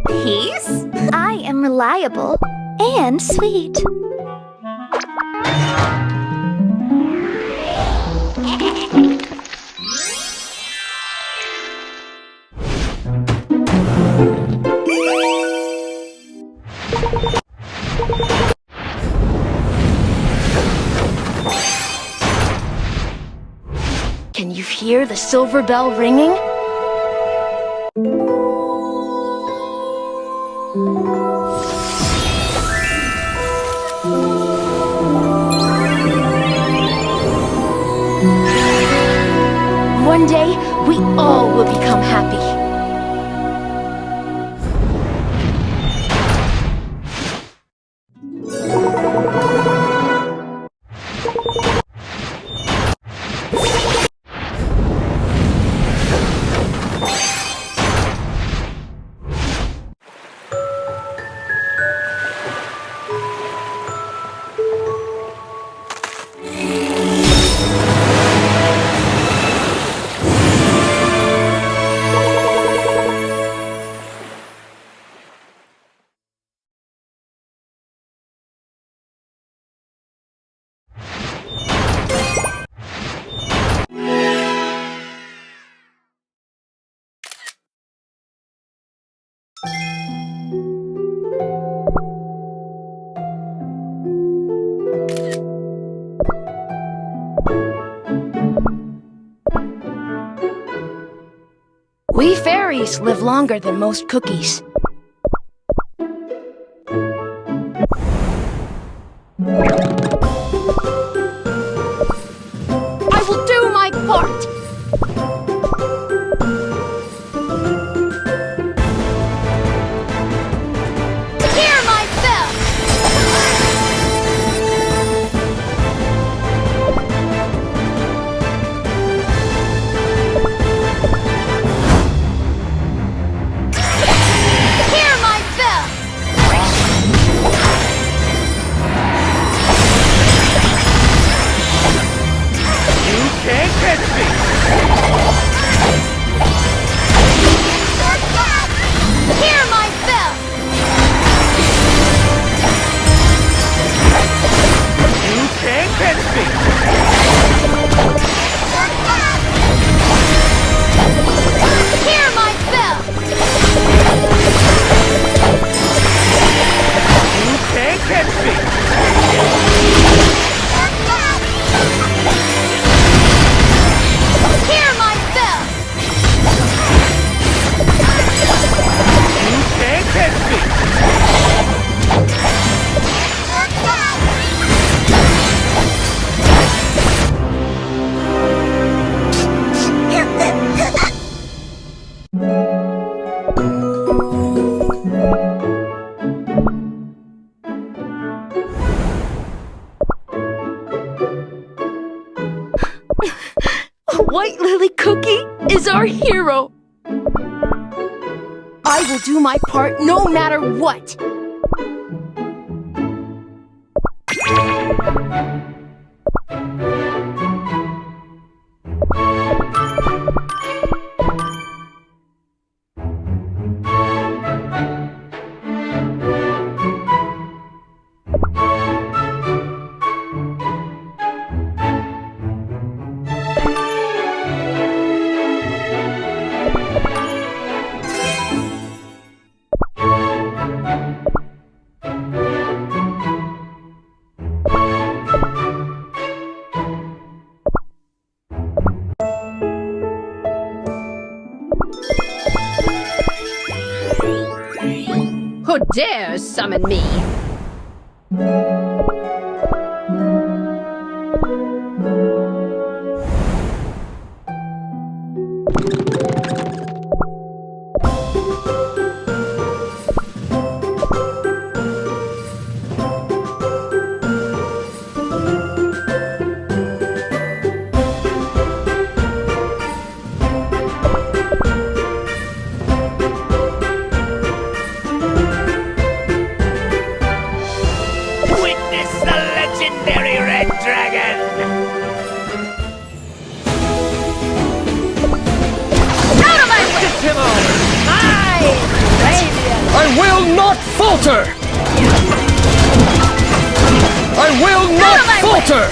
Peace? I am reliable and sweet. Can you hear the Silverbell ringing? One day, we all will become happy. We fairies live longer than most cookies. I will do my part! Hear my bell! Hear my bell! You can't catch me! Hear my bell! You can't catch me! Hear my bell! You can't catch me! Hear my bell! You can't catch me! White Lily Cookie is our hero! I will do my part no matter what! Who dares summon me? Witness falter! I will not falter!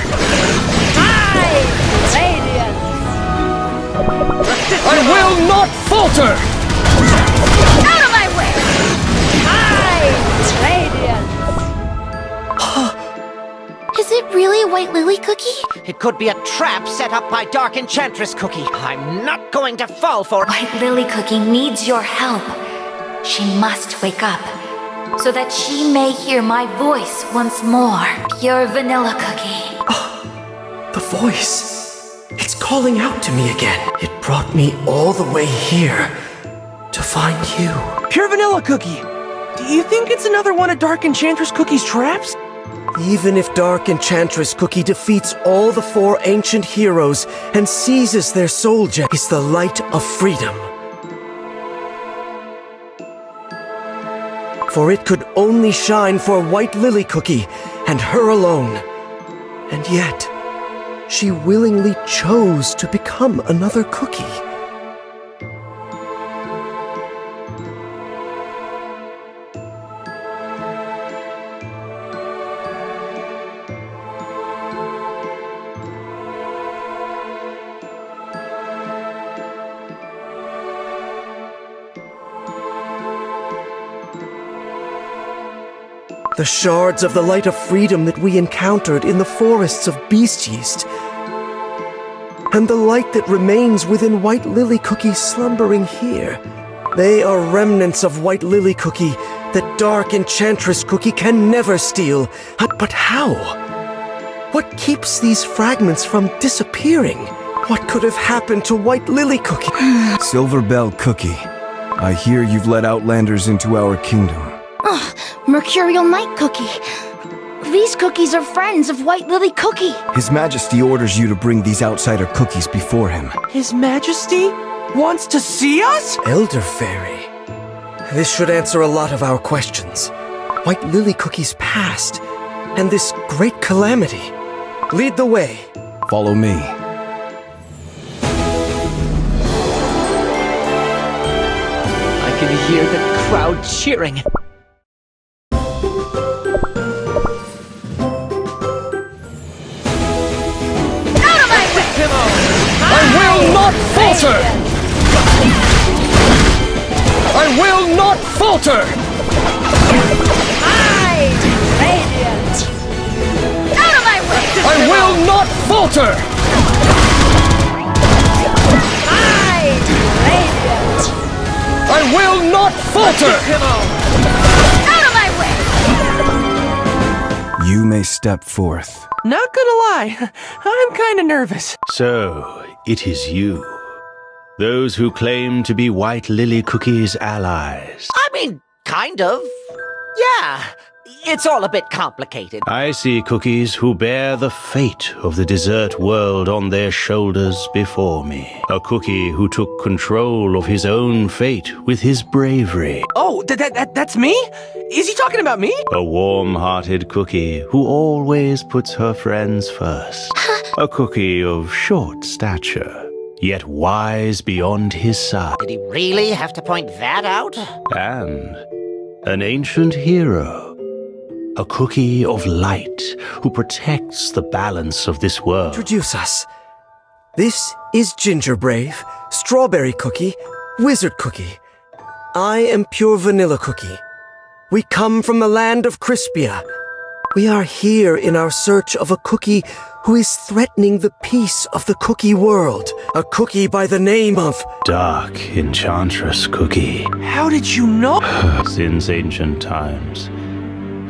I will not falter! Out of my way! Is it really a white lily cookie? It could be a trap set up by Dark Enchantress Cookie. I'm not going to fall for it. White lily cookie needs your help. She must wake up, so that she may hear my voice once more. Pure vanilla cookie. The voice. It's calling out to me again. It brought me all the way here to find you. Pure vanilla cookie. Do you think it's another one of Dark Enchantress Cookie's traps? Even if Dark Enchantress Cookie defeats all the 4 ancient heroes and seizes their soul gem, is the light of freedom. For it could only shine for White Lily Cookie and her alone. And yet, she willingly chose to become another cookie. The shards of the light of freedom that we encountered in the forests of Beast Yeast, and the light that remains within White Lily Cookie slumbering here. They are remnants of White Lily Cookie that Dark Enchantress Cookie can never steal. But how? What keeps these fragments from disappearing? What could have happened to White Lily Cookie? Silverbell Cookie, I hear you've let outlanders into our kingdom. Mercurial Night Cookie. These cookies are friends of White Lily Cookie. His Majesty orders you to bring these outsider cookies before him. His Majesty wants to see us? Elder Fairy. This should answer a lot of our questions. White Lily Cookie's past, and this great calamity. Lead the way. Follow me. I can hear the crowd cheering. I will not falter! I will not falter! Out of my way! I will not falter! I will not falter! Out of my way! You may step forth. Not gonna lie, I'm kinda nervous. So, it is you. Those who claim to be White Lily Cookie's allies. I mean, kind of. Yeah, it's all a bit complicated. I see cookies who bear the fate of the dessert world on their shoulders before me. A cookie who took control of his own fate with his bravery. Oh, that's me? Is he talking about me? A warm-hearted cookie who always puts her friends first. A cookie of short stature, yet wise beyond his size. Did he really have to point that out? And an ancient hero. A cookie of light who protects the balance of this world. Introduce us. This is Ginger Brave, Strawberry Cookie, Wizard Cookie. I am Pure Vanilla Cookie. We come from the land of Crispia. We are here in our search of a cookie who is threatening the peace of the cookie world. A cookie by the name of Dark Enchantress Cookie. How did you know? Since ancient times,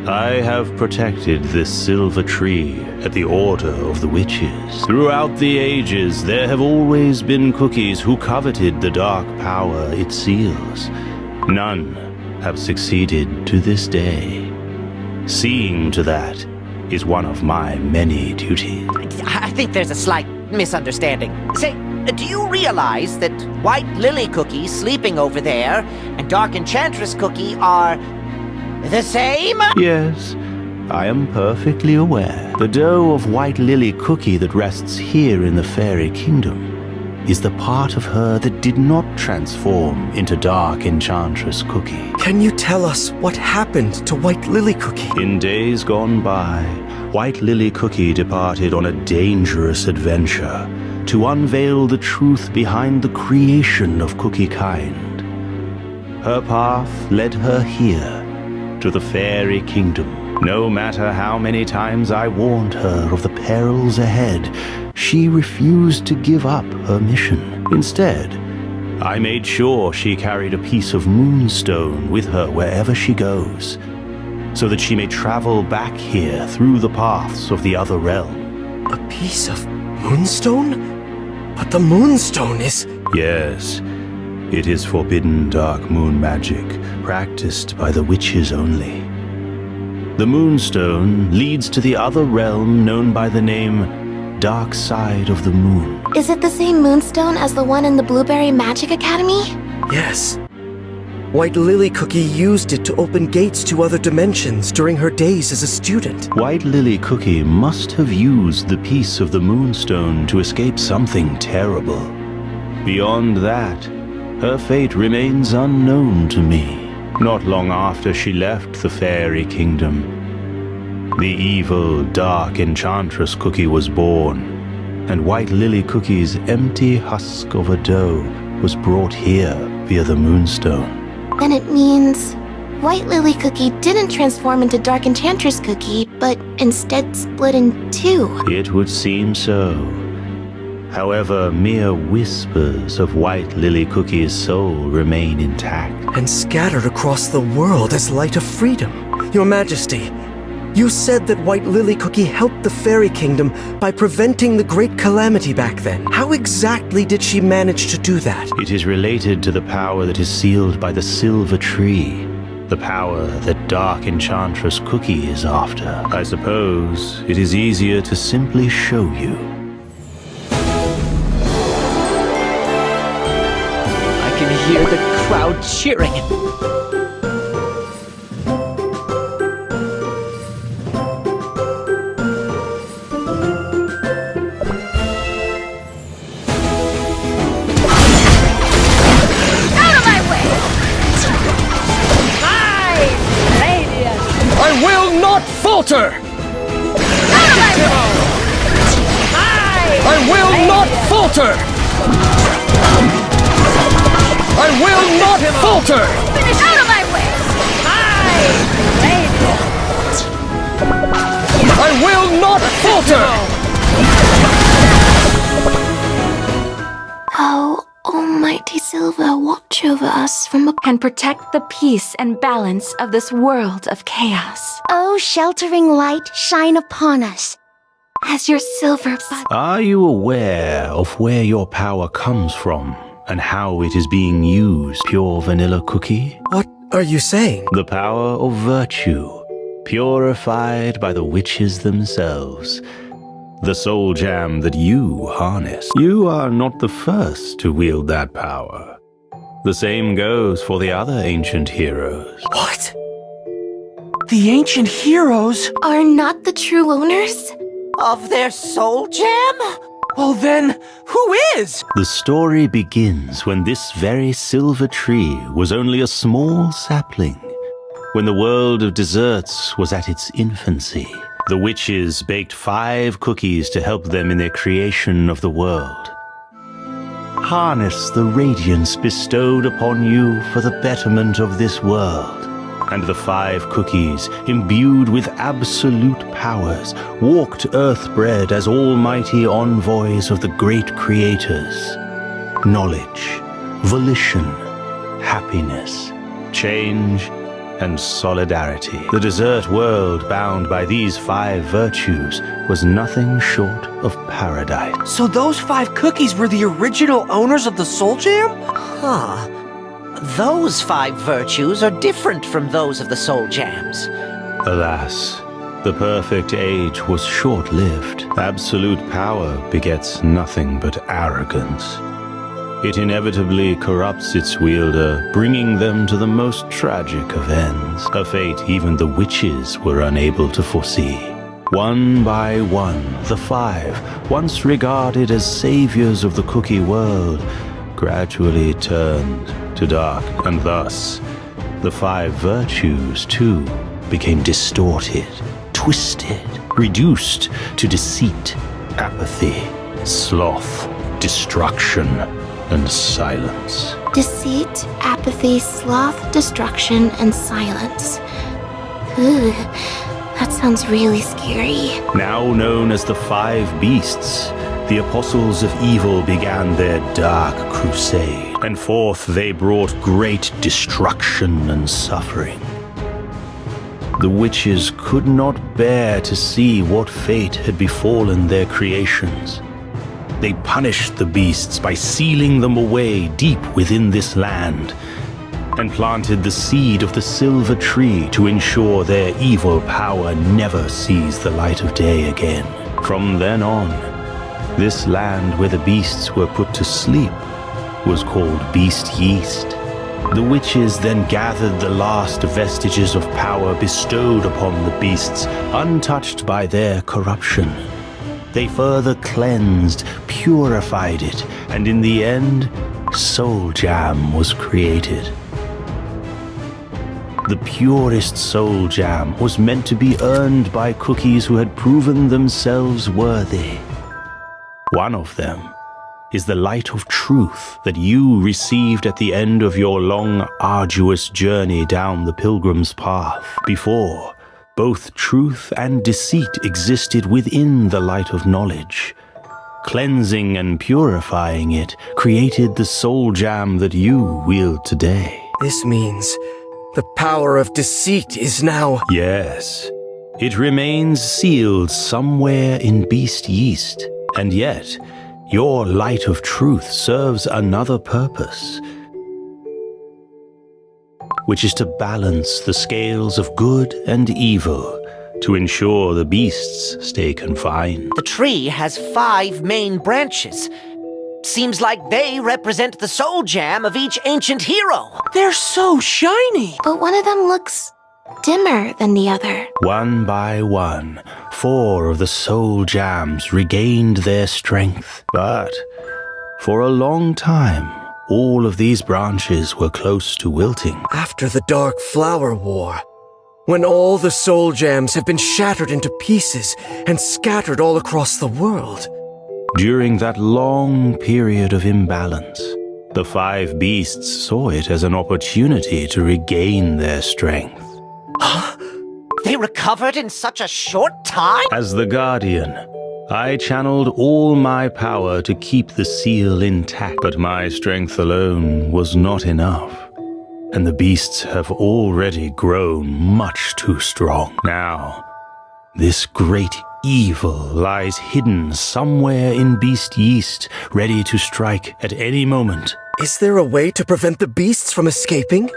I have protected this silver tree at the order of the witches. Throughout the ages, there have always been cookies who coveted the dark power it seals. None have succeeded to this day. Seeing to that is one of my many duties. I think there's a slight misunderstanding. Say, do you realize that White Lily Cookie sleeping over there and Dark Enchantress Cookie are the same? Yes, I am perfectly aware. The dough of White Lily Cookie that rests here in the Fairy Kingdom is the part of her that did not transform into Dark Enchantress Cookie. Can you tell us what happened to White Lily Cookie? In days gone by, White Lily Cookie departed on a dangerous adventure to unveil the truth behind the creation of Cookie Kind. Her path led her here, to the Fairy Kingdom. No matter how many times I warned her of the perils ahead, she refused to give up her mission. Instead, I made sure she carried a piece of moonstone with her wherever she goes, so that she may travel back here through the paths of the other realm. A piece of moonstone? But the moonstone is... Yes, it is forbidden dark moon magic, practiced by the witches only. The moonstone leads to the other realm known by the name Dark Side of the Moon. Is it the same moonstone as the one in the Blueberry Magic Academy? Yes. White Lily Cookie used it to open gates to other dimensions during her days as a student. White Lily Cookie must have used the piece of the moonstone to escape something terrible. Beyond that, her fate remains unknown to me. Not long after she left the Fairy Kingdom, the evil Dark Enchantress Cookie was born, and White Lily Cookie's empty husk of a dough was brought here via the moonstone. Then it means White Lily Cookie didn't transform into Dark Enchantress Cookie, but instead split in two. It would seem so. However, mere whispers of White Lily Cookie's soul remain intact. And scattered across the world as light of freedom. Your Majesty, you said that White Lily Cookie helped the Fairy Kingdom by preventing the Great Calamity back then. How exactly did she manage to do that? It is related to the power that is sealed by the Silver Tree. The power that Dark Enchantress Cookie is after. I suppose it is easier to simply show you. I can hear the crowd cheering. I will not falter! I will not falter! I will not falter! Finish out of my way! I will not falter! Oh, Almighty Silva, watch over us from And protect the peace and balance of this world of chaos. Oh, sheltering light, shine upon us. As your silver bud. Are you aware of where your power comes from and how it is being used, Pure Vanilla Cookie? What are you saying? The power of virtue, purified by the witches themselves. The soul jam that you harness. You are not the first to wield that power. The same goes for the other ancient heroes. What? The ancient heroes? Are not the true owners? Of their soul jam? Well then, who is? The story begins when this very silver tree was only a small sapling, when the world of desserts was at its infancy. The witches baked 5 cookies to help them in their creation of the world. Harness the radiance bestowed upon you for the betterment of this world. And the 5 cookies, imbued with absolute powers, walked earth-bred as almighty envoys of the great creators. Knowledge, volition, happiness, change, and solidarity. The dessert world bound by these 5 virtues was nothing short of paradise. So those 5 cookies were the original owners of the soul jam? Huh. Those 5 virtues are different from those of the soul jams. Alas, the perfect age was short-lived. Absolute power begets nothing but arrogance. It inevitably corrupts its wielder, bringing them to the most tragic of ends, a fate even the witches were unable to foresee. One by one, the five, once regarded as saviors of the cookie world, gradually turned to dark, and thus the five virtues, too, became distorted, twisted, reduced to deceit, apathy, sloth, destruction, and silence. Deceit, apathy, sloth, destruction, and silence. Ugh, that sounds really scary. Now known as the Five Beasts, the apostles of evil began their dark crusade, and forth they brought great destruction and suffering. The witches could not bear to see what fate had befallen their creations. They punished the beasts by sealing them away deep within this land, and planted the seed of the silver tree to ensure their evil power never sees the light of day again. From then on, this land where the beasts were put to sleep was called Beast Yeast. The witches then gathered the last vestiges of power bestowed upon the beasts, untouched by their corruption. They further cleansed, purified it, and in the end, Soul Jam was created. The purest Soul Jam was meant to be earned by cookies who had proven themselves worthy. One of them is the light of truth that you received at the end of your long, arduous journey down the pilgrim's path. Before, both truth and deceit existed within the light of knowledge. Cleansing and purifying it created the Soul Jam that you wield today. This means the power of deceit is now... Yes, it remains sealed somewhere in Beast Yeast, and yet your light of truth serves another purpose, which is to balance the scales of good and evil to ensure the beasts stay confined. The tree has 5 main branches. Seems like they represent the soul jam of each ancient hero. They're so shiny! But one of them looks dimmer than the other. One by one, 4 of the soul jams regained their strength. But for a long time, all of these branches were close to wilting. After the Dark Flower War, when all the soul jams have been shattered into pieces and scattered all across the world. During that long period of imbalance, the 5 beasts saw it as an opportunity to regain their strength. They recovered in such a short time? As the Guardian, I channeled all my power to keep the seal intact, but my strength alone was not enough, and the beasts have already grown much too strong. Now, this great evil lies hidden somewhere in Beast Yeast, ready to strike at any moment. Is there a way to prevent the beasts from escaping?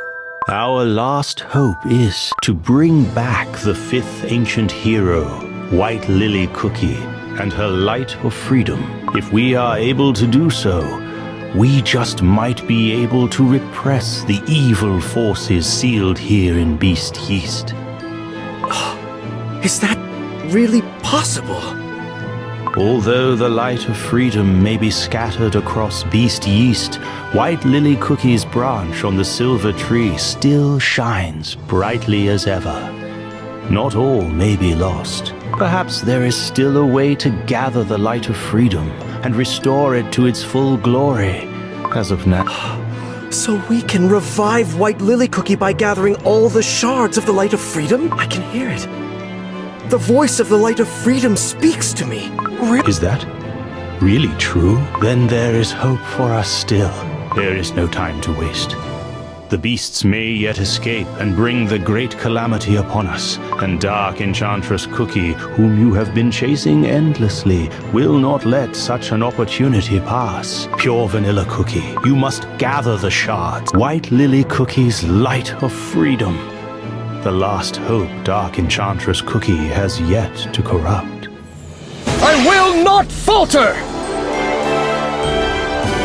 Our last hope is to bring back the 5th ancient hero, White Lily Cookie, and her light of freedom. If we are able to do so, we just might be able to repress the evil forces sealed here in Beast Yeast. Is that really possible? Although the light of freedom may be scattered across Beast Yeast, White Lily Cookie's branch on the silver tree still shines brightly as ever. Not all may be lost. Perhaps there is still a way to gather the light of freedom and restore it to its full glory. As of now... So we can revive White Lily Cookie by gathering all the shards of the light of freedom? I can hear it. The voice of the light of freedom speaks to me. Is that really true? Then there is hope for us still. There is no time to waste. The beasts may yet escape and bring the great calamity upon us, and Dark Enchantress Cookie, whom you have been chasing endlessly, will not let such an opportunity pass. Pure Vanilla Cookie, you must gather the shards. White Lily Cookie's light of freedom. The last hope Dark Enchantress Cookie has yet to corrupt. I will not falter!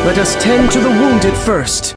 Let us tend to the wounded first.